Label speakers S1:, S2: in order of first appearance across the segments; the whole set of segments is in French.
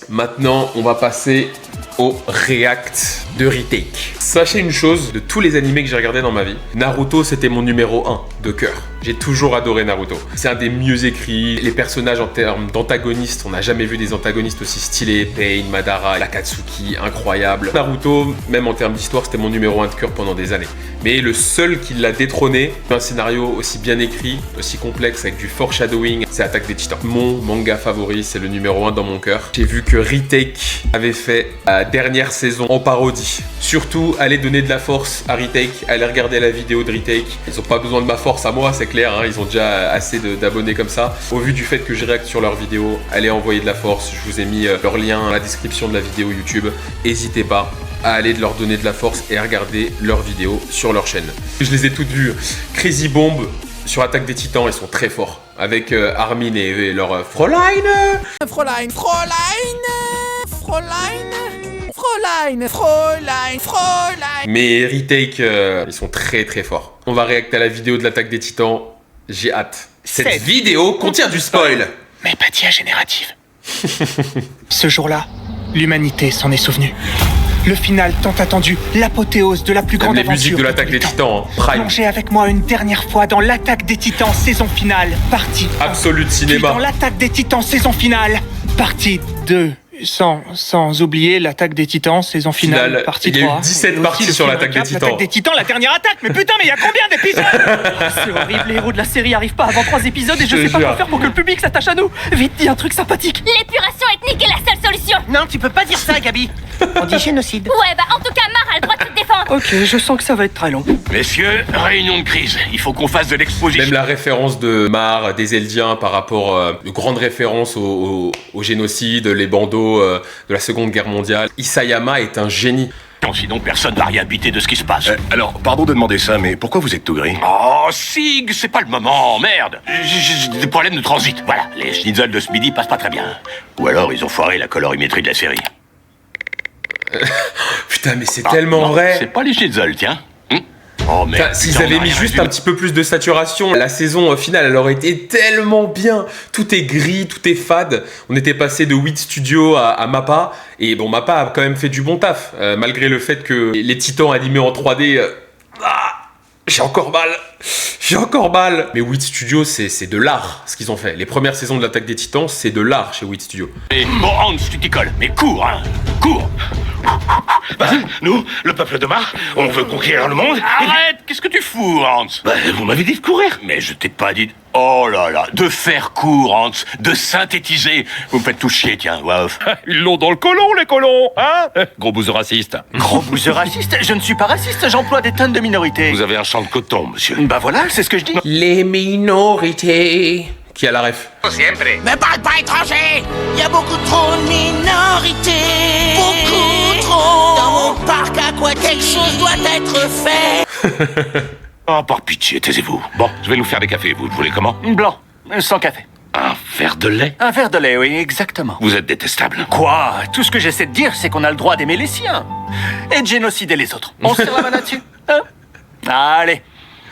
S1: Maintenant, on va passer au react de retake. Sachez une chose, de tous les animés que j'ai regardés dans ma vie, Naruto c'était mon numéro 1 de cœur. J'ai toujours adoré Naruto. C'est un des mieux écrits. Les personnages en termes d'antagonistes, on n'a jamais vu des antagonistes aussi stylés. Pain, Madara, Akatsuki, incroyable. Naruto, même en termes d'histoire, c'était mon numéro 1 de cœur pendant des années. Mais le seul qui l'a détrôné, un scénario aussi bien écrit, aussi complexe, avec du foreshadowing, c'est Attaque des Titans. Mon manga favori, c'est le numéro 1 dans mon cœur. J'ai vu que Retake avait fait la dernière saison en parodie. Surtout, allez donner de la force à Retake, allez regarder la vidéo de Retake. Ils n'ont pas besoin de ma force à moi, c'est clair, hein, ils ont déjà assez d'abonnés comme ça. Au vu du fait que je réacte sur leurs vidéos, allez envoyer de la force. Je vous ai mis leur lien dans la description de la vidéo YouTube. N'hésitez pas à aller leur donner de la force et à regarder leurs vidéos sur leur chaîne. Je les ai toutes vues. Crazy Bomb sur Attaque des Titans, ils sont très forts. Avec Armin et leur Fräulein.
S2: Fräulein, Fräulein, Fräulein, Fräulein, Fräulein, Fräulein.
S1: Mais Retake, ils sont très très forts. On va réacter à la vidéo de l'Attaque des Titans. J'ai hâte. Cette vidéo contient du spoil.
S3: Mais pas générative. Ce jour-là, l'humanité s'en est souvenue. Le final tant attendu, l'apothéose de la plus grande
S1: aventure. Les musiques de l'Attaque des Titans, Prime.
S3: Plongez avec moi une dernière fois dans l'Attaque des Titans saison finale, partie
S1: Absolute cinéma.
S3: Puis dans l'Attaque des Titans saison finale, partie 2. Sans oublier l'Attaque des Titans saison finale, partie 3.
S1: Il y a eu 17 parties sur l'Attaque des Titans.
S3: L'Attaque des Titans, la dernière attaque. Mais putain, mais il y a combien d'épisodes?
S4: C'est horrible, les héros de la série arrivent pas avant 3 épisodes et je sais pas quoi faire pour que le public s'attache à nous. Vite, dis un truc sympathique.
S5: L'épuration ethnique est la seule solution.
S3: Non, tu peux pas dire ça, Gabi. On dit génocide.
S5: Ouais, bah en tout cas, Mar a le droit de se défendre.
S4: Ok, je sens que ça va être très long.
S6: Messieurs, réunion de crise. Il faut qu'on fasse de l'exposition.
S1: Même la référence de Mar, des Eldiens par rapport de grandes références au génocide, les bandeaux de la Seconde Guerre mondiale. Isayama est un génie.
S6: Sinon, personne va rien biter de ce qui se passe.
S7: Alors, pardon de demander ça, mais pourquoi vous êtes tout gris?
S6: Oh, Sig, c'est pas le moment, merde. J'ai des problèmes de transit. Voilà, les schnitzels de ce midi passent pas très bien. Ou alors, ils ont foiré la colorimétrie de la série.
S1: Putain, mais c'est tellement vrai.
S6: C'est pas les schnitzels, tiens. Oh merde.
S1: S'ils avaient mis juste un petit peu plus de saturation, la saison finale, elle aurait été tellement bien. Tout est gris, tout est fade. On était passé de 8 Studios à Mappa. Et bon, Mappa a quand même fait du bon taf. Malgré le fait que les Titans animés en 3D... j'ai encore mal. Mais 8 Studios, c'est de l'art, ce qu'ils ont fait. Les premières saisons de l'Attaque des Titans, c'est de l'art chez 8 Studios.
S6: Et bon, Hans, tu t'y colles. Mais cours, hein. Cours. Bah, nous, le peuple de Mar, on veut conquérir le monde. Arrête, qu'est-ce que tu fous, Hans? Bah, vous m'avez dit de courir. Mais je t'ai pas dit... Oh là là, de faire court, Hans, de synthétiser. Vous me faites tout chier, tiens, waf.
S7: Ils l'ont dans le colon, les colons, hein? Gros bouseux raciste.
S3: Gros bouseux raciste? Je ne suis pas raciste, j'emploie des tonnes de minorités.
S6: Vous avez un champ de coton, monsieur.
S3: Bah voilà, c'est ce que je dis.
S1: Les minorités. Qui a la ref?
S2: Me parle pas étranger. Y a beaucoup trop de minorités. Beaucoup trop. Dans mon parc aquatique, quelque chose doit être fait.
S6: Oh, par pitié, taisez-vous. Bon, je vais nous faire des cafés. Vous voulez comment?
S3: Blanc, sans café.
S6: Un verre de lait?
S3: Un verre de lait, oui, exactement.
S6: Vous êtes détestable.
S3: Quoi? Tout ce que j'essaie de dire, c'est qu'on a le droit d'aimer les siens. Et de génocider les autres. On se tire la main là-dessus, hein? Allez.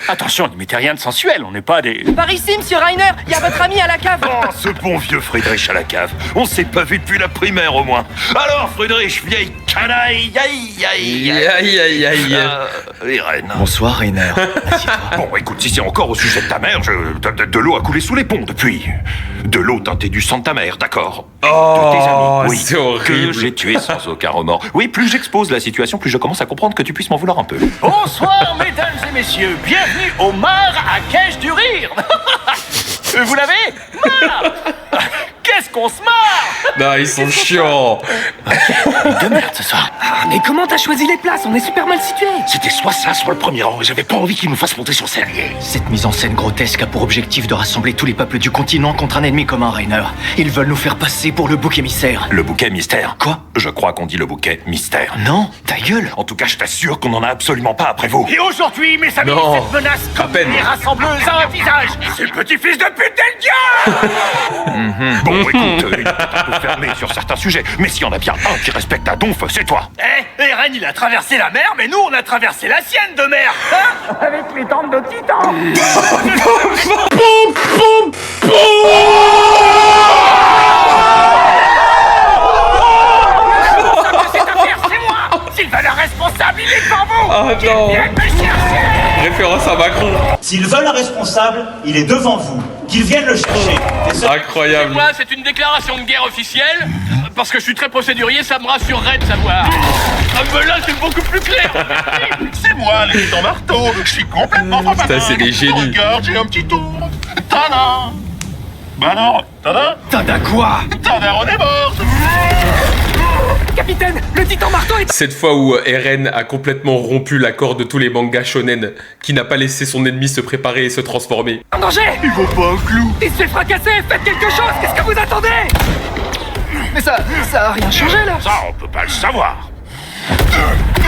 S3: Attention, n'y mettez rien de sensuel, on n'est pas des...
S4: Par ici, monsieur Reiner, il y a votre ami à la cave.
S7: Oh, ce bon vieux Friedrich à la cave. On s'est pas vu depuis la primaire, au moins. Alors, Friedrich, vieille canaille, Irène.
S8: Bonsoir, Reiner.
S7: Bon, écoute, si c'est encore au sujet de ta mère, de l'eau a coulé sous les ponts depuis. De l'eau teintée du sang de ta mère, d'accord. Et de tes amis, oui,
S1: c'est horrible.
S7: que j'ai tué sans aucun remords. Oui, plus j'expose la situation, plus je commence à comprendre que tu puisses m'en vouloir un peu.
S3: Bonsoir, mesdames et messieurs. Bienvenue au Mar à Cache du Rire. Vous l'avez? Mar. Qu'est-ce qu'on se marre?
S1: Non, ils sont chiants.
S3: De merde ce soir.
S4: Ah, mais comment t'as choisi les places? On est super mal situés.
S6: C'était soit ça, soit le premier rang. Et j'avais pas envie qu'ils nous fassent monter sur scène.
S8: Cette mise en scène grotesque a pour objectif de rassembler tous les peuples du continent contre un ennemi commun, Reiner. Ils veulent nous faire passer pour le bouc émissaire.
S7: Le bouquet mystère.
S8: Quoi?
S7: Je crois qu'on dit le bouquet mystère.
S8: Non, ta gueule.
S7: En tout cas, je t'assure qu'on en a absolument pas après vous.
S6: Et aujourd'hui, mes amis,
S1: Non.
S6: cette menace
S1: À peine.
S6: est rassembleuse à un visage. C'est le petit-fils de pute d'Eldia.
S7: Bon, écoute, il est un peu fermé sur certains sujets, mais s'il y en a bien un qui respecte ta donf, c'est toi.
S6: Eren, il a traversé la mer, mais nous, on a traversé la sienne de mer. Hein? Avec les dents de nos titans.
S1: Ah non. Référence à Macron.
S9: S'ils veulent un responsable, il est devant vous. Qu'ils viennent le chercher.
S1: Incroyable.
S3: Moi, c'est une déclaration de guerre officielle. Parce que je suis très procédurier, ça me rassurerait de savoir. Ah, mais là, c'est beaucoup plus clair.
S6: C'est moi, le titan marteau. Je suis complètement fantastique.
S1: Ça, c'est des génies.
S6: Regarde, j'ai un petit tour. Tada. Bah non, tada.
S8: Tada quoi?
S6: Tada, on est mort.
S4: Capitaine, le titan marteau est...
S1: Cette fois où Eren a complètement rompu l'accord de tous les mangas shonen, qui n'a pas laissé son ennemi se préparer et se transformer.
S4: en danger.
S6: Il vaut pas un clou.
S4: Il se fait fracasser, faites quelque chose, qu'est-ce que vous attendez? Mais ça a rien changé là.
S6: Ça, on peut pas le savoir.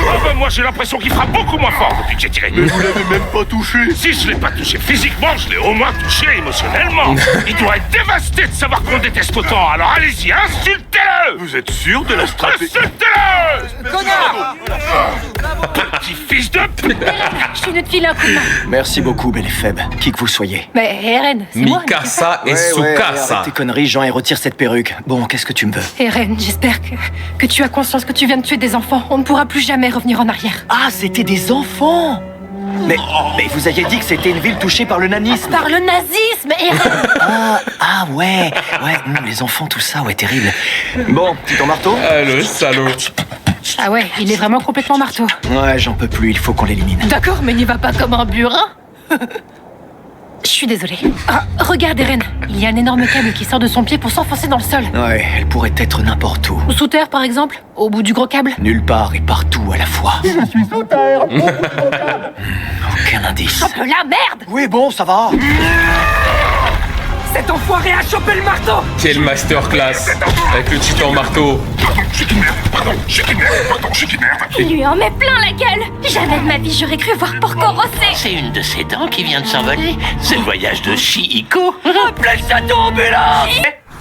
S6: Ah ben moi j'ai l'impression qu'il frappe beaucoup moins fort depuis que j'ai tiré. Mais vous l'avez même pas touché. Si je l'ai pas touché physiquement, je l'ai au moins touché émotionnellement. Il doit être dévasté de savoir qu'on déteste autant. Alors allez-y, insultez-le. Vous êtes sûr de la stratégie? Insultez-le.
S4: Connard.
S6: Petit fils de pute.
S5: Je viens de te filer un coup de main.
S8: Merci beaucoup, belle et faible, qui que vous soyez.
S5: Mais Eren, c'est moi.
S1: Mikasa et
S8: arrête
S1: Tsukasa.
S8: tes conneries, Jean, et retire cette perruque. Bon, qu'est-ce que tu me veux?
S5: Eren, j'espère que tu as conscience que tu viens de tuer des enfants. On ne pourra plus jamais revenir en arrière.
S8: Ah, c'était des enfants! Mais vous aviez dit que c'était une ville touchée par le nanisme.
S5: Par le nazisme, Eren.
S8: Ouais, les enfants, tout ça, ouais, terrible. Bon, titan marteau?
S1: Ah, le salaud.
S5: Ah ouais, il est vraiment complètement marteau.
S8: Ouais, j'en peux plus, il faut qu'on l'élimine.
S5: D'accord, mais n'y va pas comme un burin. Je suis désolée. Ah, regarde, Eren. Il y a un énorme câble qui sort de son pied pour s'enfoncer dans le sol.
S8: Ouais, elle pourrait être n'importe où.
S5: Ou sous terre, par exemple. Au bout du gros câble.
S8: Nulle part et partout à la fois. Je suis sous terre. Aucun indice.
S5: Oh la merde.
S8: Oui, bon, ça va.
S4: Cet enfoiré a chopé le marteau.
S1: Quelle masterclass avec le titan marteau.
S6: Je suis une merde, pardon, je suis une merde, pardon, je suis une merde.
S5: Il lui en met plein la gueule. Jamais de ma vie j'aurais cru voir Porco Rossé.
S2: C'est une de ses dents qui vient de s'envoler. C'est le voyage de Chihiko.
S3: Appelez cette ambulance.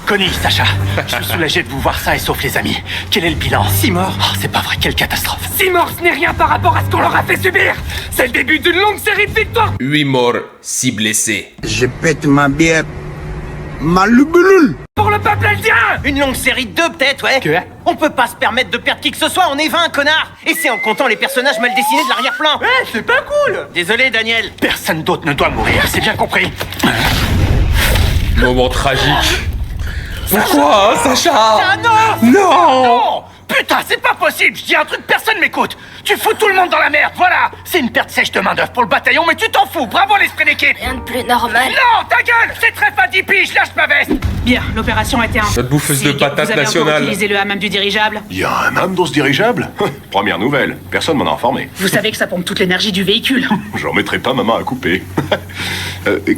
S8: Connie, Sacha, je suis soulagé de vous voir ça et sauf les amis. Quel est le bilan?
S4: 6 morts.
S8: Oh, c'est pas vrai, quelle catastrophe.
S4: 6 morts, ce n'est rien par rapport à ce qu'on leur a fait subir. C'est le début d'une longue série de victoires.
S1: 8 morts, 6 blessés.
S10: Je pète ma bière. Ma lubulule.
S4: Pour le peuple eldien.
S8: Une longue série de 2 peut-être, ouais.
S4: Que?
S8: On peut pas se permettre de perdre qui que ce soit, on est 20, connard. Et c'est en comptant les personnages mal dessinés de l'arrière-plan.
S4: Ouais, c'est pas cool.
S8: Désolé, Daniel. Personne d'autre ne doit mourir, c'est bien compris.
S1: Moment tragique. Pourquoi, Sacha?
S8: Ah non!
S1: Non.
S8: Non! Putain, c'est pas possible. Je dis un truc, personne m'écoute. Tu fous tout le monde dans la merde, voilà. C'est une perte sèche de main d'œuvre pour le bataillon, mais tu t'en fous. Bravo l'esprit d'équipe.
S5: Rien de plus normal.
S8: Non, ta gueule. C'est très fadipi, je lâche ma veste.
S11: Bien, l'opération a été un...
S1: Notre bouffeuse de patates
S11: Vous avez encore
S1: nationale.
S11: utilisé le hammam du dirigeable.
S7: Il y a un âme dans ce dirigeable? Première nouvelle, personne m'en a informé.
S11: Vous savez que ça pompe toute l'énergie du véhicule.
S7: J'en mettrai pas ma main à couper.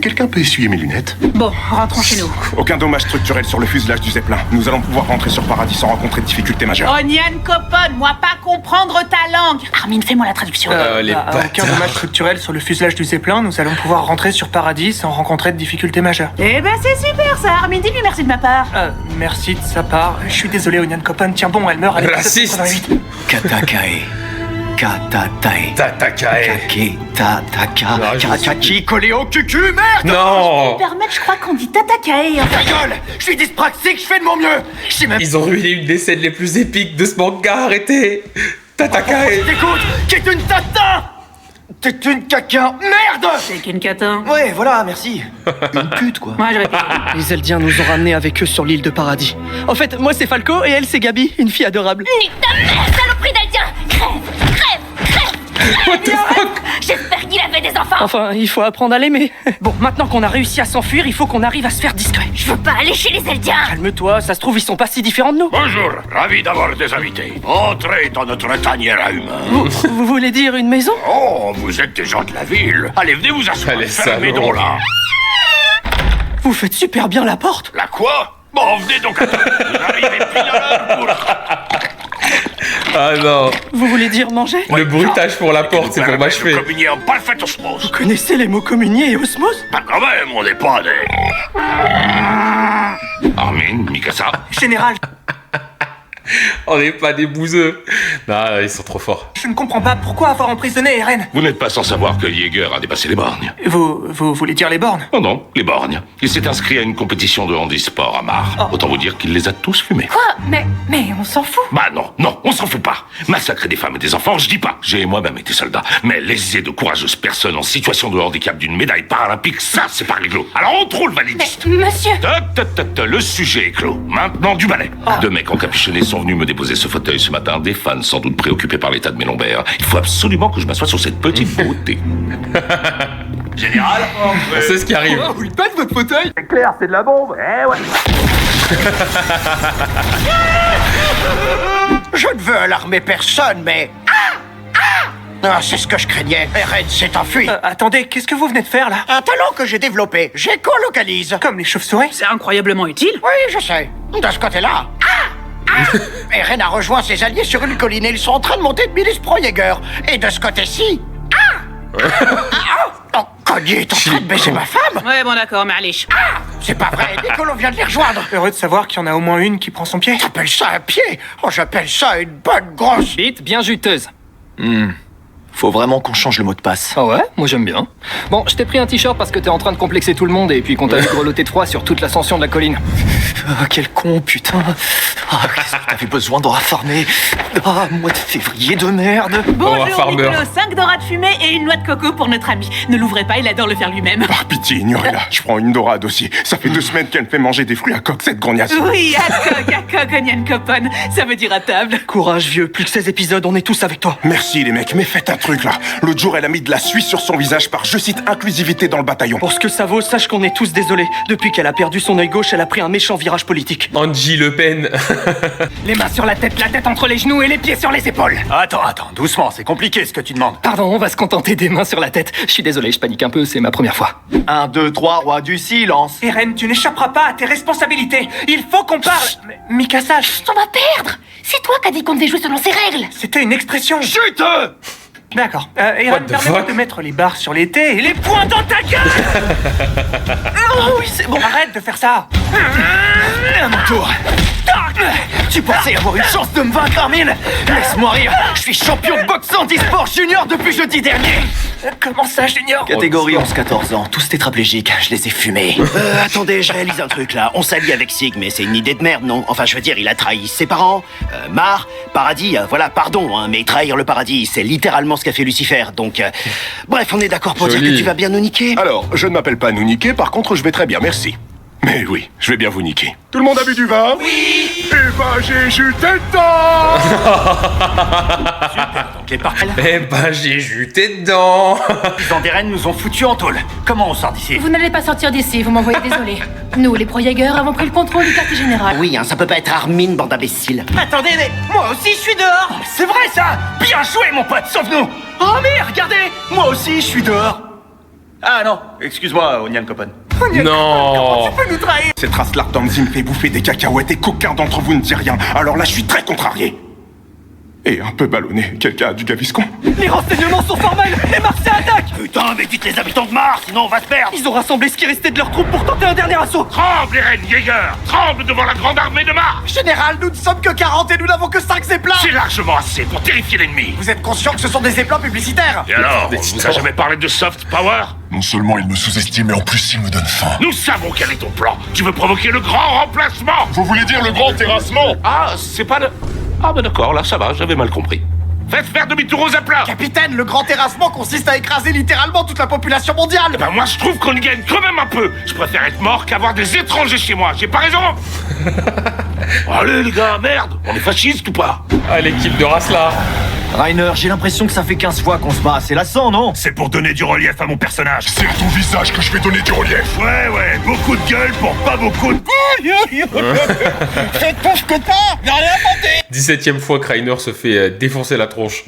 S7: Quelqu'un peut essuyer mes lunettes?
S11: Bon, rentrons chez nous.
S7: Aucun dommage structurel sur le fuselage du Zeppelin. Nous allons pouvoir rentrer sur Paradis sans rencontrer de difficultés majeures.
S11: Onion Copon, moi pas comprendre ta langue. Armin, fais-moi la traduction.
S1: Les
S4: Aucun
S1: bâtards.
S4: dommage structurel sur le fuselage du Zeppelin, nous allons pouvoir rentrer sur Paradis sans rencontrer de difficultés majeures.
S11: Eh ben c'est super ça, Armin, dis-lui merci de ma part.
S4: Merci de sa part. Je suis désolé, Onion Copan. Tiens bon, elle meurt à l'épisode
S1: Raciste.
S4: 88.
S8: Katakae. Katatae.
S1: Tatakae.
S8: Kake. Tataka.
S1: Non, je
S8: Kakaki collé au cucu, merde!
S1: Non.
S11: Permettre, je crois qu'on dit tatakae.
S8: Ta gueule! Je suis dyspraxique, je fais de mon mieux! Je sais même
S1: Ils ont ruiné une des scènes les plus épiques de ce manga, arrêtez. Tatakae.
S8: t'écoute! Qui est une tata! T'es une caca! Merde!
S11: C'est qu'une catin.
S8: Ouais, voilà, merci. Une pute, quoi.
S11: Moi, je répète.
S4: Les Eldiens nous ont ramenés avec eux sur l'île de Paradis. En fait, moi c'est Falco et elle c'est Gabi, une fille adorable.
S5: Nique ta mère, saloperie d'Eldien. Crève.
S1: What the fuck?
S5: J'espère qu'il avait des enfants.
S4: Enfin, il faut apprendre à l'aimer. Bon, maintenant qu'on a réussi à s'enfuir, il faut qu'on arrive à se faire discret.
S5: Je veux pas aller chez les Eldiens.
S4: Calme-toi, ça se trouve, ils sont pas si différents de nous.
S6: Bonjour, ravi d'avoir des invités. Entrez dans notre tanière à humains.
S4: Vous voulez dire une maison?
S6: Oh, vous êtes des gens de la ville. Allez, venez vous asseoir.
S1: Allez,
S6: Fermez
S1: salaud.
S6: donc là.
S4: Vous faites super bien la porte.
S6: La quoi? Bon, venez donc. Vous arrivez pile à l'heure pour...
S1: Ah non.
S4: Vous voulez dire manger?
S1: Le bruitage pour la porte, c'est pour m'achever.
S6: Nous communier en parfaite osmose.
S4: Vous connaissez les mots communier et osmose?
S6: Pas quand même, on n'est pas des... Armin, Mikasa.
S4: Général,
S1: On n'est pas des bouseux. Non, ils sont trop forts.
S4: je ne comprends pas pourquoi avoir emprisonné Eren.
S6: Vous n'êtes pas sans savoir que Jaeger a dépassé les bornes.
S4: Vous voulez dire les bornes?
S6: Non, non, les borgnes. Il s'est inscrit à une compétition de handisport à Mar. Autant vous dire qu'il les a tous fumés.
S5: Quoi? Mais on s'en fout.
S6: Bah non, non, on s'en fout pas. Massacrer des femmes et des enfants, je dis pas. J'ai moi-même été soldat. Mais léser de courageuses personnes en situation de handicap d'une médaille paralympique, ça, c'est pas réglo. Alors on trouve le validiste.
S5: Monsieur!
S6: Le sujet est clos. Maintenant, du balai. Deux mecs encapuchonnés sont venus me déposer ce fauteuil ce matin. Des fans sans doute préoccupés par l'état de mes lombaires. Il faut absolument que je m'assoie sur cette petite beauté.
S3: Général,
S1: On sait ce qui arrive.
S8: Oh, il pète votre fauteuil.
S3: c'est clair, c'est de la bombe. Eh ouais.
S8: Je ne veux alarmer personne, mais... Ah, c'est ce que je craignais. Eren s'est enfui.
S4: Attendez, qu'est-ce que vous venez de faire là?
S8: Un talent que j'ai développé. J'écolocalise.
S4: Comme les chauves-souris?
S11: C'est incroyablement utile.
S8: Oui, je sais. De ce côté-là. Eren a rejoint ses alliés sur une colline et ils sont en train de monter de milice pro Jaeger. Et de ce côté-ci... Oh, Cogny est en train de baiser ma femme.
S11: Ouais, bon d'accord, mais allez.
S8: C'est pas vrai, Niccolo vient de les rejoindre.
S4: Heureux de savoir qu'il y en a au moins une qui prend son pied.
S8: T'appelles ça un pied? Oh, j'appelle ça une bonne grosse...
S12: Bite bien juteuse.
S3: Faut vraiment qu'on change le mot de passe.
S12: Ah ouais, moi j'aime bien. Bon, je t'ai pris un t-shirt parce que t'es en train de complexer tout le monde et puis qu'on t'a vu grelotter de froid sur toute l'ascension de la colline.
S3: Ah, quel con, putain. Ah, qu'est-ce que t'avais besoin de raffarmer? Ah, mois de février de merde.
S11: Bonjour
S1: Farmer.
S11: Niccolo, 5 dorades fumées et une noix de coco pour notre ami. Ne l'ouvrez pas, il adore le faire lui-même.
S13: Par pitié, ignorez-la. Je prends une dorade aussi. Ça fait 2 semaines qu'elle me fait manger des fruits à coque, cette grognasse.
S11: Oui, à coq, onion copone, ça veut dire à table.
S4: Courage, vieux, plus que 16 épisodes, on est tous avec toi.
S13: Merci les mecs, mais faites un truc là. L'autre jour, elle a mis de la suisse sur son visage par, je cite, inclusivité dans le bataillon.
S4: Pour ce que ça vaut, sache qu'on est tous désolés. Depuis qu'elle a perdu son œil gauche, elle a pris un méchant virage politique.
S1: Angie Le Pen.
S4: Les mains sur la tête entre les genoux et les pieds sur les épaules.
S3: Attends, doucement, c'est compliqué ce que tu demandes.
S12: Pardon, on va se contenter des mains sur la tête. Je suis désolé, je panique un peu, c'est ma première fois.
S3: 1, 2, 3, roi du silence.
S4: Eren, tu n'échapperas pas à tes responsabilités. Il faut qu'on parle. Mikasa,
S5: On va perdre! C'est toi qui as dit qu'on devait jouer selon ces règles!
S4: c'était une expression.
S3: Chut.
S4: D'accord.
S1: What
S4: Eren,
S1: the
S4: permets-moi
S1: fuck?
S4: de mettre les barres sur les T et les poings dans ta gueule. Oh oui, c'est bon. Arrête de faire ça.
S3: À mon tour. Tu pensais avoir une chance de me vaincre, Armin? Laisse-moi rire. Je suis champion de boxe en e-sport junior depuis jeudi dernier.
S4: Comment ça, Junior?
S3: Catégorie 11-14 ans, tous tétraplégiques, je les ai fumés.
S8: Attendez, je réalise un truc là. On s'allie avec Sig, mais c'est une idée de merde, non? Enfin, je veux dire, il a trahi ses parents, Mar, Paradis, voilà, pardon, hein, mais trahir le paradis, c'est littéralement ce qu'a fait Lucifer, donc... Bref, on est d'accord pour dire
S1: Joli.
S8: que tu vas bien nous niquer?
S13: Alors, je ne m'appelle pas nous niquer, par contre, je vais très bien, merci. Mais oui, je vais bien vous niquer. Tout le monde a bu du vin? Oui. Eh ben, j'ai juté dedans.
S3: Donc les parcs
S1: Eh ben, j'ai juté dedans.
S3: dans des rennes nous ont foutus en tôle. Comment on sort d'ici?
S5: Vous n'allez pas sortir d'ici, vous m'envoyez désolé. Nous, les pro-Jaeger, avons pris le contrôle du quartier général.
S8: Oui, hein, ça peut pas être Armin, bande d'imbéciles.
S4: Attendez, mais moi aussi je suis dehors.
S3: C'est vrai ça. Bien joué mon pote, sauve-nous.
S4: Oh mais regardez.
S3: Moi aussi je suis dehors. Ah non, excuse-moi, Onion Copon.
S1: Non.
S13: Cette race Lartamzi me fait bouffer des cacahuètes et qu'aucun d'entre vous ne dit rien. Alors là, je suis très contrarié. Et un peu ballonné. Quelqu'un a du gaviscon?
S4: Les renseignements sont formels. Les Martiens attaquent.
S8: Putain, mais dites les habitants de Mars, sinon on va se perdre.
S4: Ils ont rassemblé ce qui restait de leurs troupes pour tenter un dernier assaut.
S6: Tremble, Eren Jaeger. Tremble devant la grande armée de Mars.
S8: Général, nous ne sommes que 40 et nous n'avons que 5 zeppelins.
S6: C'est largement assez pour terrifier l'ennemi.
S8: Vous êtes conscient que ce sont des zeppelins publicitaires?
S6: Et alors, on vous a jamais parlé de soft power?
S13: Non seulement il me sous-estime, mais en plus il me donne faim.
S6: Nous savons quel est ton plan. Tu veux provoquer le grand remplacement.
S13: Vous voulez dire le grand terrassement?
S6: Ah, c'est pas le... Ah bah d'accord, là ça va, j'avais mal compris. Faites faire demi-tour aux aplats.
S8: Capitaine, le grand terrassement consiste à écraser littéralement toute la population mondiale.
S6: Eh ben moi je trouve qu'on y gagne quand même un peu. Je préfère être mort qu'avoir des étrangers chez moi. J'ai pas raison. Allez les gars, merde. On est fascistes ou pas?
S1: Ah, l'équipe de race là.
S3: Rainer, j'ai l'impression que ça fait 15 fois qu'on se bat. C'est lassant, non?
S6: C'est pour donner du relief à mon personnage.
S13: C'est à ton visage que je vais donner du relief.
S6: Ouais, beaucoup de gueule pour pas beaucoup de...
S8: Faites tout ce que t'as, y'a rien inventé.
S1: 17ème fois que Rainer se fait défoncer la tronche.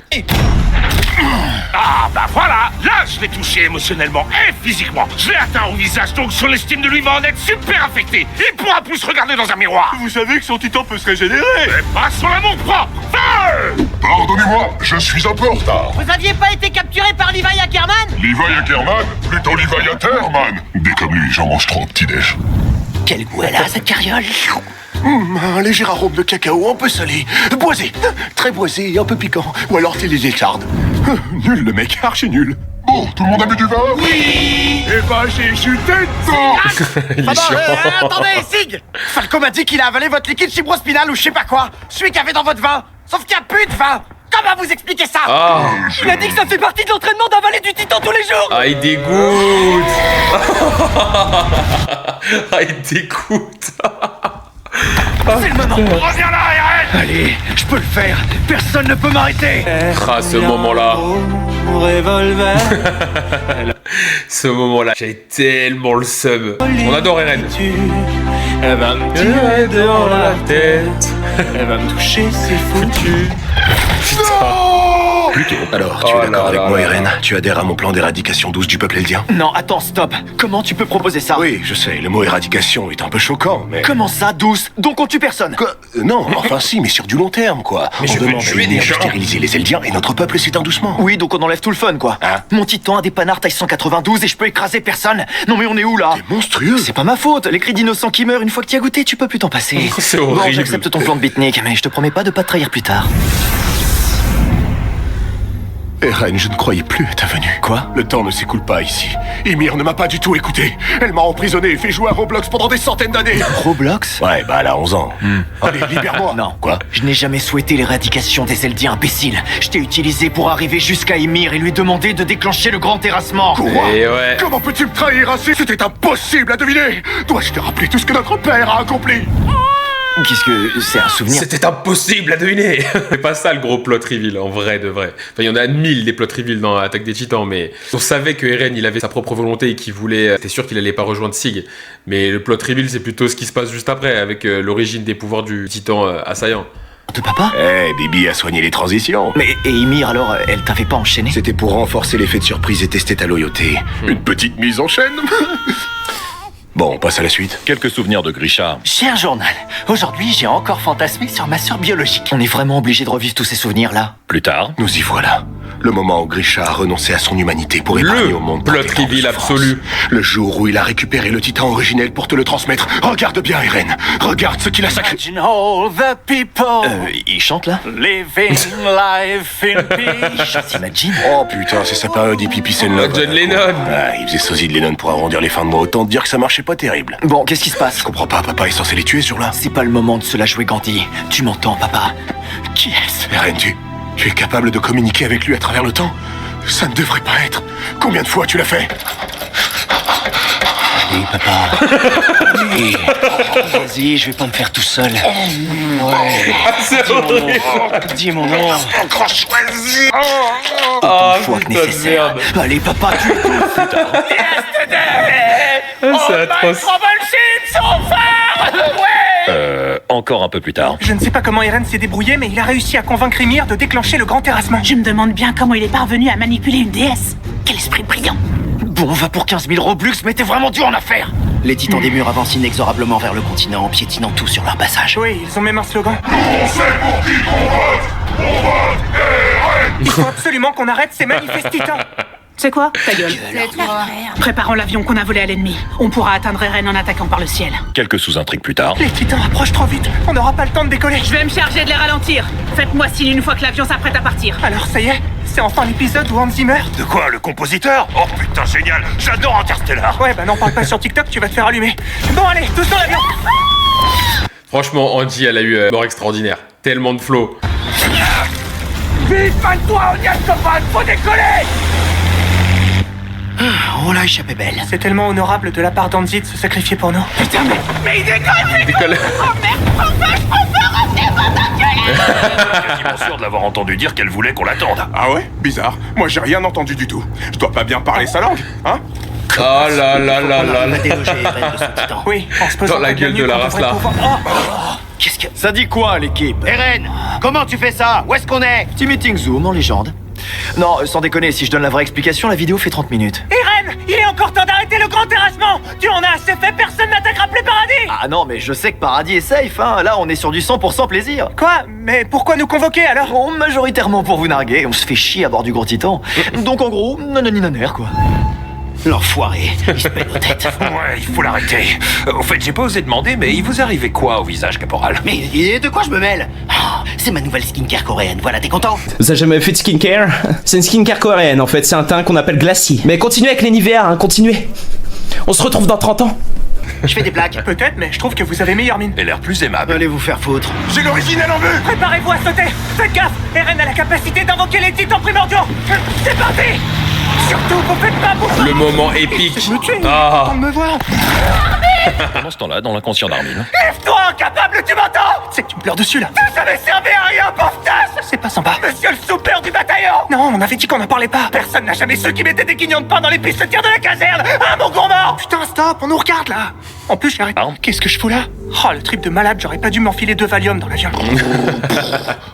S6: Ah bah voilà. Là je l'ai touché émotionnellement et physiquement. Je l'ai atteint au visage, donc son estime de lui va en être super affectée. Il pourra plus se regarder dans un miroir.
S13: Vous savez que son titan peut se régénérer.
S6: Et pas son amour propre. Feu!
S13: Pardonnez-moi, je suis un peu en retard.
S11: Vous aviez pas été capturé par Levi Ackerman?
S13: Levi Ackerman? Plutôt Levi Ackerman. Dès comme lui, j'en mange trop au petit-déj.
S8: Quel goût elle a, cette carriole?
S13: Un léger arôme de cacao un peu salé. Boisé. Très boisé et un peu piquant. Ou alors t'es les échardes. Nul le mec, archi nul. Bon, tout le monde a bu du vin? Oui. Eh ben j'ai chuté dedans.
S1: Il est chiant.
S8: Attendez, Sig! Falco m'a dit qu'il a avalé votre liquide fibrospinal ou je sais pas quoi. Celui qu'il y avait dans votre vin. Sauf qu'il y a plus de vin.
S3: Ça va vous expliquer ça.
S1: Ah.
S4: Il a dit que ça fait partie de l'entraînement d'avaler du titan tous les jours.
S1: Ah, il dégoûte. Ah, il dégoûte.
S3: C'est le moment. Reviens là, Eren. Allez, je peux le faire. Personne ne peut m'arrêter.
S1: Ah, ce moment-là. Ce moment-là, j'ai tellement le seum. On adore Eren.
S14: Elle va me tirer dans la tête. Elle va me toucher, c'est foutu.
S13: Plutôt. Alors, tu es d'accord avec moi, Eren? Tu adhères à mon plan d'éradication douce du peuple eldien?
S8: Non, attends, stop. Comment tu peux proposer ça?
S13: Oui, je sais, le mot éradication est un peu choquant, mais...
S8: Comment ça, douce? Donc on tue personne?
S13: Quoi? Non, enfin si, mais sur du long terme, quoi.
S6: Mais
S13: on
S6: je veux
S13: demande à
S6: tuer
S13: Ymir
S6: des
S13: de
S6: gens.
S13: stériliser les eldiens et notre peuple s'éteint doucement.
S8: Oui, donc on enlève tout le fun, quoi.
S13: Hein?
S8: Mon titan a des panards taille 192 et je peux écraser personne. Non mais on est où, là?
S13: C'est monstrueux.
S8: C'est pas ma faute. Les cris d'innocents qui meurent, une fois que tu as goûté, tu peux plus t'en passer.
S1: C'est
S8: Bon,
S1: horrible.
S8: j'accepte ton plan de beatnik, mais je te promets pas de pas te trahir plus tard.
S13: Eren, je ne croyais plus à ta venue.
S8: Quoi?
S13: Le temps ne s'écoule pas ici. Ymir ne m'a pas du tout écouté. Elle m'a emprisonné et fait jouer à Roblox pendant des centaines d'années.
S8: Roblox?
S13: Ouais, bah elle a 11 ans. Allez, libère-moi.
S8: Non.
S13: Quoi?
S8: Je n'ai jamais souhaité l'éradication des Eldiens, imbécile. Je t'ai utilisé pour arriver jusqu'à Ymir et lui demander de déclencher le grand terrassement.
S13: Quoi?
S1: Et ouais.
S13: Comment peux-tu me trahir ainsi? C'était impossible à deviner. Dois-je te rappeler tout ce que notre père a accompli?
S8: Qu'est-ce que... c'est un souvenir?
S1: C'était impossible à deviner. C'est pas ça le gros plot reveal, en vrai de vrai. Enfin, il y en a 1000 des plot reveals dans Attaque des Titans, mais on savait que Eren, il avait sa propre volonté et qu'il voulait... C'était sûr qu'il allait pas rejoindre Sig. Mais le plot reveal, c'est plutôt ce qui se passe juste après, avec l'origine des pouvoirs du Titan assaillant.
S8: De papa?
S13: Eh, Bibi a soigné les transitions.
S8: Mais et Ymir alors, elle t'avait pas enchaîné?
S13: C'était pour renforcer l'effet de surprise et tester ta loyauté. Une petite mise en chaîne. Bon, on passe à la suite.
S7: Quelques souvenirs de Grisha.
S8: Cher journal, aujourd'hui j'ai encore fantasmé sur ma sœur biologique. On est vraiment obligé de revivre tous ces souvenirs-là?
S7: Plus tard,
S13: Nous y voilà. Le moment où Grisha a renoncé à son humanité pour épargner au monde
S1: plot
S13: tant de
S1: reveal
S13: souffrances.
S1: absolu.
S13: Le jour où il a récupéré le titan originel pour te le transmettre. Regarde bien, Eren. Regarde ce qu'il a sacrifié.
S3: Imagine all the people
S8: Il chante là?
S3: living life in peace.
S8: T'imagines?
S13: Oh putain, c'est sa période hippie peace and love.
S1: John Lennon.
S13: Ah, il faisait sosie de Lennon pour arrondir les fins de mois. Autant te dire que ça marchait pas terrible.
S8: Bon, qu'est-ce qui se passe?
S13: Je comprends pas, papa est censé les tuer sur là.
S8: C'est pas le moment de se la jouer, Gandhi. Tu m'entends, papa? Qui est-ce?
S13: Eren, tu es capable de communiquer avec lui à travers le temps? Ça ne devrait pas être. Combien de fois tu l'as fait?
S8: Oui, papa. Oui. Vas-y, je vais pas me faire tout seul. Ouais.
S1: C'est horrible.
S8: Dis mon nom.
S13: Encore choisi.
S1: Ah,
S8: Une fois que
S1: putain de
S8: nécessaire.
S1: merde.
S8: Allez, papa, tu es tout.
S1: C'est atroce.
S7: encore un peu plus tard.
S4: Je ne sais pas comment Eren s'est débrouillé, mais il a réussi à convaincre Ymir de déclencher le grand terrassement.
S11: Je me demande bien comment il est parvenu à manipuler une déesse. Quel esprit brillant.
S8: Bon, on va pour 15 000 Robux, mais t'es vraiment dur en affaires. Les titans des murs avancent inexorablement vers le continent en piétinant tout sur leur passage.
S4: Oui, ils ont même un slogan.
S13: On sait pour qui qu'on vote. On vote Eren.
S4: Il faut absolument qu'on arrête ces manifestes titans.
S11: C'est quoi? Ta gueule. Préparons l'avion qu'on a volé à l'ennemi. On pourra atteindre Eren en attaquant par le ciel.
S7: Quelques sous-intrigues plus tard.
S4: Les titans approchent trop vite. On n'aura pas le temps de décoller.
S11: Je vais me charger de les ralentir. Faites-moi signe une fois que l'avion s'apprête à partir.
S4: Alors ça y est, c'est enfin l'épisode où Hans Zimmer.
S6: De quoi, le compositeur? Oh putain, génial. J'adore Interstellar.
S4: Ouais, bah n'en parle pas sur TikTok, tu vas te faire allumer. Bon allez, tous dans l'avion.
S1: Franchement, Angie, elle a eu mort extraordinaire. Tellement de flow.
S3: Vite, toi, on y a copain, faut décoller.
S8: On l'a échappé belle.
S4: C'est tellement honorable de la part d'Anzi de se sacrifier pour nous.
S3: Putain, mais il décolle.
S1: Décolle.
S3: Oh merde, enfin, je peux revenir dans
S6: Quasiment sûr de l'avoir entendu dire qu'elle voulait qu'on l'attende.
S15: Ah ouais? Bizarre. Moi j'ai rien entendu du tout. Je dois pas bien parler sa langue, hein?
S1: Oh là là là là là.
S4: Oui, en se posant
S1: Dans la gueule de la race là.
S8: Qu'est-ce que... Ça dit quoi, l'équipe?
S3: Eren, comment tu fais ça? Où est-ce qu'on est?
S8: Petit meeting Zoom en légende. Non, sans déconner, si je donne la vraie explication, la vidéo fait 30 minutes.
S4: Eren, il est encore temps d'arrêter le grand terrassement. Tu en as assez fait, personne n'attaquera plus Paradis.
S8: Ah non, mais je sais que Paradis est safe, hein. Là, on est sur du 100% plaisir.
S4: Quoi? Mais pourquoi nous convoquer alors?
S8: Bon, majoritairement pour vous narguer, on se fait chier à bord du gros titan. Donc en gros, nanani quoi. L'enfoiré, il se pète aux têtes.
S6: Ouais, il faut l'arrêter. Au fait, j'ai pas osé demander, mais il vous arrivait quoi au visage, caporal?
S8: Mais de quoi je me mêle? Oh, c'est ma nouvelle skincare coréenne, voilà, t'es content?
S16: Vous avez jamais fait de skincare? C'est une skincare coréenne en fait, c'est un teint qu'on appelle glacis. Mais continuez avec les Nivea, hein, continuez. On se retrouve dans 30 ans.
S8: Je fais des blagues.
S4: Peut-être, mais je trouve que vous avez meilleure mine.
S7: Et l'air plus aimable.
S8: Allez vous faire foutre.
S15: J'ai l'original en vue.
S4: Préparez-vous à sauter. Faites gaffe, Eren a la capacité d'invoquer les titans primordiaux. C'est parti. Surtout, vous faites pas beaucoup.
S1: Le moment épique.
S4: Me tuer,
S1: Ah.
S4: me voir.
S7: Pendant ce temps-là, dans l'inconscient d'Armin.
S4: Lève-toi, incapable, tu m'entends? C'est que tu me pleures dessus, là. Vous avez servi à rien, pauvre tasse. C'est pas sympa. Monsieur le soupeur du bataillon. Non, on avait dit qu'on n'en parlait pas. Personne n'a jamais su qui mettait des guignons de pain dans les pistes de tir de la caserne. Ah, mon gourmand. Putain, stop, on nous regarde, là. En plus, j'arrête. Qu'est-ce que je fous là? Oh, le trip de malade, j'aurais pas dû m'enfiler 2 Valium dans l'avion.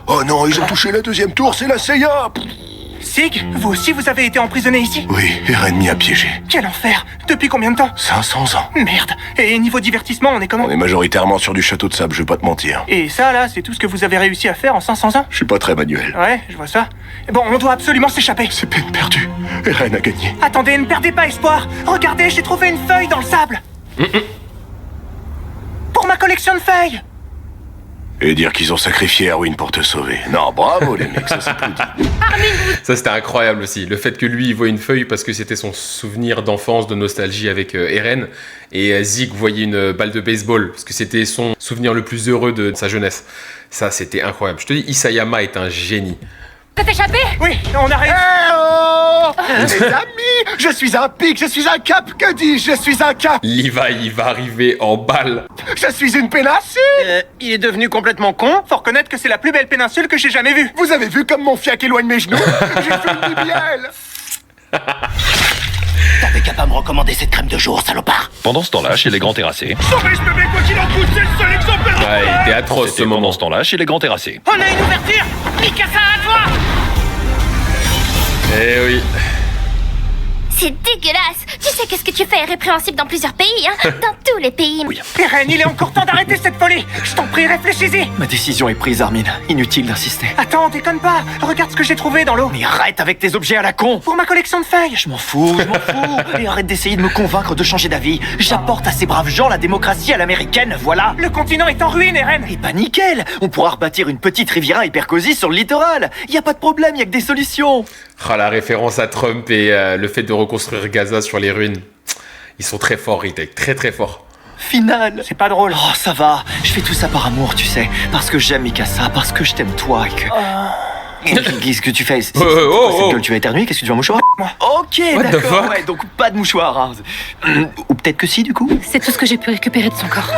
S13: Oh non, ils ont touché la deuxième tour, c'est la CIA.
S4: Sig, vous aussi vous avez été emprisonné ici?
S13: Oui, Eren m'y a piégé.
S4: Quel enfer! Depuis combien de temps?
S13: 500 ans.
S4: Merde! Et niveau divertissement, on est comment?
S13: On est majoritairement sur du château de sable, je vais pas te mentir.
S4: Et ça, là, c'est tout ce que vous avez réussi à faire en 500 ans?
S13: Je suis pas très manuel.
S4: Ouais, je vois ça. Bon, on doit absolument s'échapper.
S13: C'est peine perdue. Eren a gagné.
S4: Attendez, ne perdez pas espoir. Regardez, j'ai trouvé une feuille dans le sable. Pour ma collection de feuilles.
S13: Et dire qu'ils ont sacrifié Erwin pour te sauver. Non, bravo les mecs, ça c'est plus dit.
S1: Ça c'était incroyable aussi, le fait que lui il voit une feuille parce que c'était son souvenir d'enfance, de nostalgie avec Eren, et Zeke voyait une balle de baseball parce que c'était son souvenir le plus heureux de sa jeunesse. Ça c'était incroyable. Je te dis, Isayama est un génie.
S5: T'es échappé?
S4: Oui, on arrive.
S13: Les amis, je suis un pic, je suis un cap, que dis-je? Je suis un cap.
S1: Levi il va arriver en balle.
S13: Je suis une péninsule.
S4: Il est devenu complètement con. Faut reconnaître que c'est la plus belle péninsule que j'ai jamais vue.
S13: Vous avez vu comme mon fiac éloigne mes genoux? J'ai fait une bibielle.
S8: T'avais qu'à pas me recommander cette crème de jour, salopard.
S7: Pendant ce temps-là, chez les grands terrassés.
S6: Sauvez, je me mets quoi qu'il en coûte, c'est le seul exemplaire.
S1: Ouais, il était atroce ce moment.
S7: Pendant ce temps-là, chez les grands terrassés.
S4: On a une ouverture. Mikasa, à toi.
S1: Eh oui.
S17: C'est dégueulasse. Tu sais que ce que tu fais est répréhensible dans plusieurs pays, hein? Dans tous les pays.
S7: Oui.
S4: Eren, il est encore temps d'arrêter cette folie. Je t'en prie, réfléchis-y.
S12: Ma décision est prise, Armin. Inutile d'insister.
S4: Attends, déconne pas. Regarde ce que j'ai trouvé dans l'eau.
S12: Mais arrête avec tes objets à la con.
S4: Pour ma collection de feuilles.
S12: Je m'en fous. Et arrête d'essayer de me convaincre de changer d'avis. J'apporte à ces braves gens la démocratie à l'américaine, voilà.
S4: Le continent est en ruine, Eren.
S12: Et bah nickel. On pourra rebâtir une petite riviera hyper cosy sur le littoral. Y a pas de problème, y a que des solutions.
S1: Ah, la référence à Trump et le fait de reconstruire Gaza sur les ruines. Ils sont très forts, Retake, très très forts.
S12: Final.
S4: C'est pas drôle.
S12: Oh, ça va. Je fais tout ça par amour, tu sais. Parce que j'aime Mikasa, parce que je t'aime toi et que... Qu'est-ce que tu fais? C'est que tu vas éternuer? Qu'est-ce que tu vas mouchoir? Ok, d'accord. Ouais, donc pas de mouchoir. Hein. Ou peut-être que si, du coup.
S5: C'est tout ce que j'ai pu récupérer de son corps.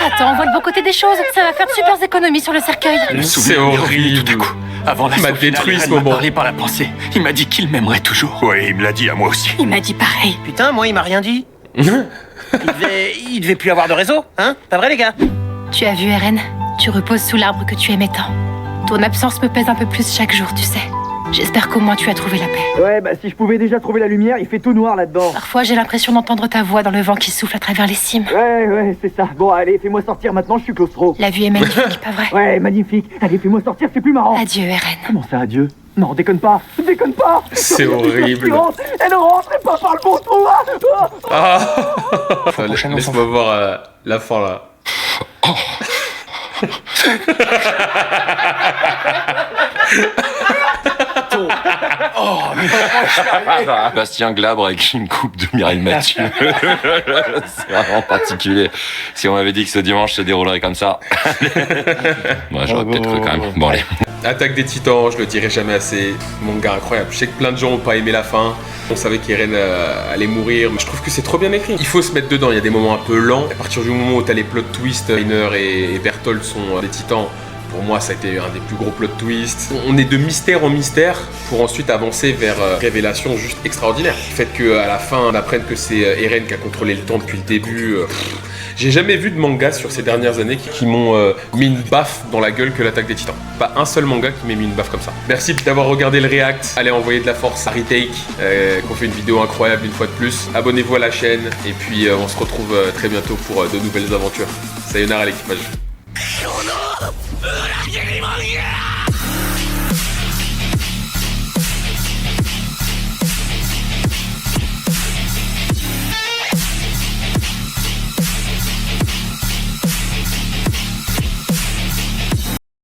S5: Attends, on voit le bon côté des choses. Ça va faire de super économies sur le cercueil.
S1: C'est horrible.
S12: Tout à coup. Avant la
S1: il m'a détruit ce moment.
S12: Il m'a parlé par la pensée. Il m'a dit qu'il m'aimerait toujours.
S7: Oui, il me l'a dit à moi aussi.
S17: Il m'a dit pareil.
S4: Putain, moi, il m'a rien dit. il devait plus avoir de réseau, hein? Pas vrai, les gars?
S5: Tu as vu, Eren? Tu reposes sous l'arbre que tu aimais tant. Ton absence me pèse un peu plus chaque jour, tu sais. J'espère qu'au moins tu as trouvé la paix.
S12: Ouais, bah si je pouvais déjà trouver la lumière, il fait tout noir là-dedans.
S5: Parfois, j'ai l'impression d'entendre ta voix dans le vent qui souffle à travers les cimes.
S12: Ouais, c'est ça. Bon, allez, fais-moi sortir maintenant, je suis claustro.
S5: La vue est magnifique, pas vrai?
S12: Ouais, magnifique. Allez, fais-moi sortir, c'est plus marrant.
S5: Adieu, Eren.
S12: Comment ça, adieu? Non, déconne pas. Déconne pas.
S1: C'est horrible.
S12: Elle ne rentrait pas par le bon trou.
S1: Laisse-moi voir la fin, là.
S7: Bastien Glabre avec une coupe de Mireille Mathieu. C'est vraiment particulier. Si on m'avait dit que ce dimanche se déroulerait comme ça, moi j'aurais peut-être cru quand même. Bon allez.
S1: Attaque des Titans, je le dirai jamais assez. Manga incroyable. Je sais que plein de gens n'ont pas aimé la fin. On savait qu'Eren allait mourir, mais je trouve que c'est trop bien écrit. Il faut se mettre dedans. Il y a des moments un peu lents. À partir du moment où t'as les plot twists, Reiner et Berthold sont des Titans. Pour moi, ça a été un des plus gros plot twists. On est de mystère en mystère pour ensuite avancer vers révélation juste extraordinaire. Le fait qu'à la fin, on apprenne que c'est Eren qui a contrôlé le temps depuis le début. J'ai jamais vu de manga sur ces dernières années qui m'ont mis une baffe dans la gueule que l'Attaque des Titans. Pas un seul manga qui m'a mis une baffe comme ça. Merci d'avoir regardé le react. Allez envoyer de la force à Retake, qu'on fait une vidéo incroyable une fois de plus. Abonnez-vous à la chaîne et puis on se retrouve très bientôt pour de nouvelles aventures. Sayonara l'équipage.